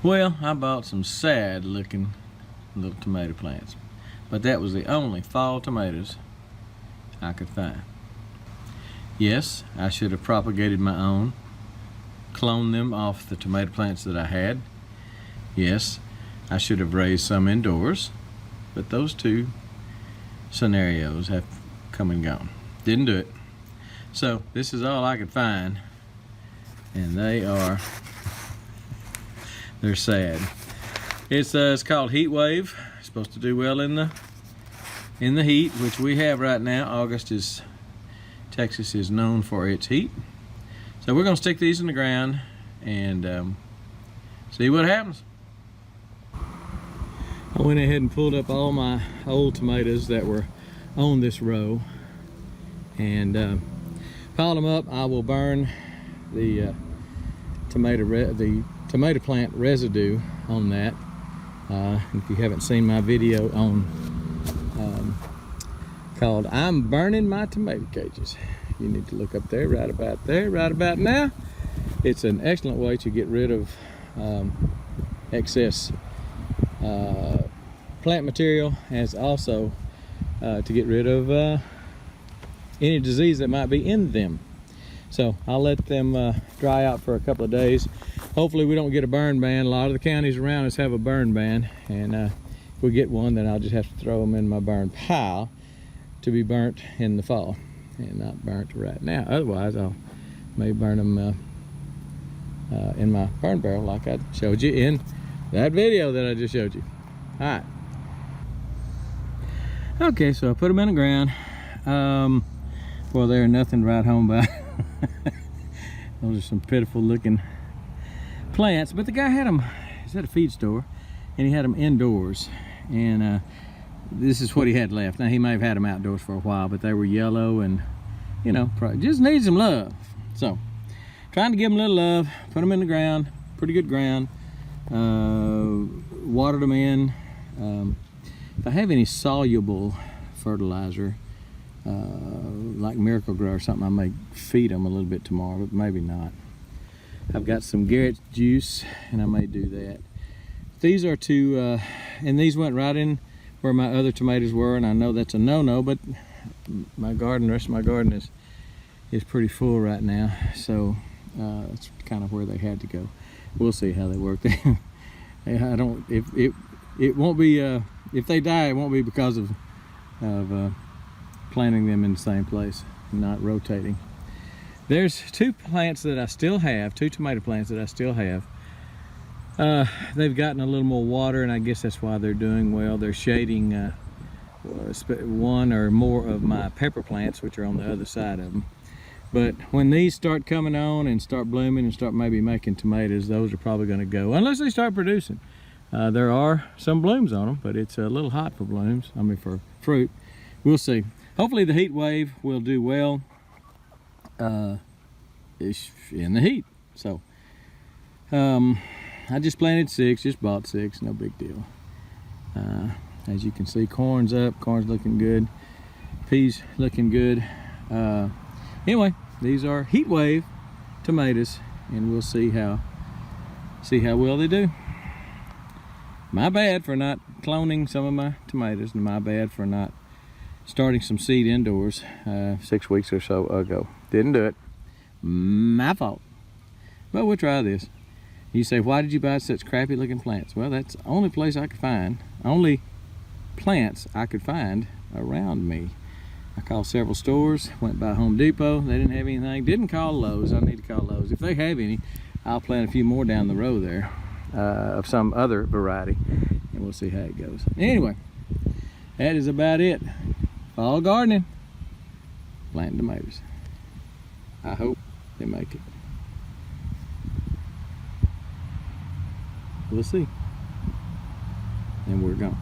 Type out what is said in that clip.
Well, I bought some sad looking little tomato plants, but that was the only fall tomatoes I could find. Yes, I should have propagated my own, cloned them off the tomato plants that I had. Yes, I should have raised some indoors, but those two scenarios have come and gone. Didn't do it. So this is all I could find, and they're sad. It's called Heat Wave. It's supposed to do well in the heat, which we have right now. Texas is known for its heat. So we're gonna stick these in the ground and see what happens. I went ahead and pulled up all my old tomatoes that were on this row and piled them up. I will burn the tomato plant residue on that. If you haven't seen my video on called "I'm Burning My Tomato Cages," you need to look up there, right about now. It's an excellent way to get rid of excess plant material, as also to get rid of any disease that might be in them. So I'll let them dry out for a couple of days. Hopefully we don't get a burn ban. A lot of the counties around us have a burn ban, and if we get one, then I'll just have to throw them in my burn pile to be burnt in the fall and not burnt right now. Otherwise I may burn them in my burn barrel like I showed you in that video that I just showed you. All right. Okay, so I put them in the ground. Well, they're nothing right home by. Those are some pitiful looking plants, but the guy had them, he's at a feed store, and he had them indoors, and this is what he had left. Now he may have had them outdoors for a while, but they were yellow and, you know, just need some love. So trying to give them a little love, put them in the ground, pretty good ground, watered them in. If I have any soluble fertilizer, like Miracle Grow or something, I may feed them a little bit tomorrow, but maybe not. I've got some Garrett's juice, and I may do that. These are two, and these went right in where my other tomatoes were, and I know that's a no-no, but my garden, the rest of my garden is pretty full right now, so that's kind of where they had to go. We'll see how they work. I don't. It won't be. If they die, it won't be because of planting them in the same place, not rotating. There's two plants that I still have, two tomato plants that I still have. They've gotten a little more water, and I guess that's why they're doing well. They're shading one or more of my pepper plants, which are on the other side of them. But when these start coming on and start blooming and start maybe making tomatoes, those are probably going to go, unless they start producing. There are some blooms on them, but it's a little hot for blooms, I mean for fruit. We'll see. Hopefully the heat wave will do well in the heat. So I just planted 6, just bought 6, no big deal. As you can see, corn's up, corn's looking good, peas looking good. Anyway, these are heat wave tomatoes, and we'll see how well they do. My bad for not cloning some of my tomatoes, and my bad for not starting some seed indoors 6 weeks or so ago. Didn't do it. My fault. But we'll try this. You say, why did you buy such crappy looking plants? Well, that's the only place I could find, only plants I could find around me. I called several stores, went by Home Depot, they didn't have anything. Didn't call Lowe's, I need to call Lowe's. If they have any, I'll plant a few more down the row there of some other variety, and we'll see how it goes. Anyway, that is about it. Fall gardening, planting tomatoes. I hope they make it. We'll see. And we're gone.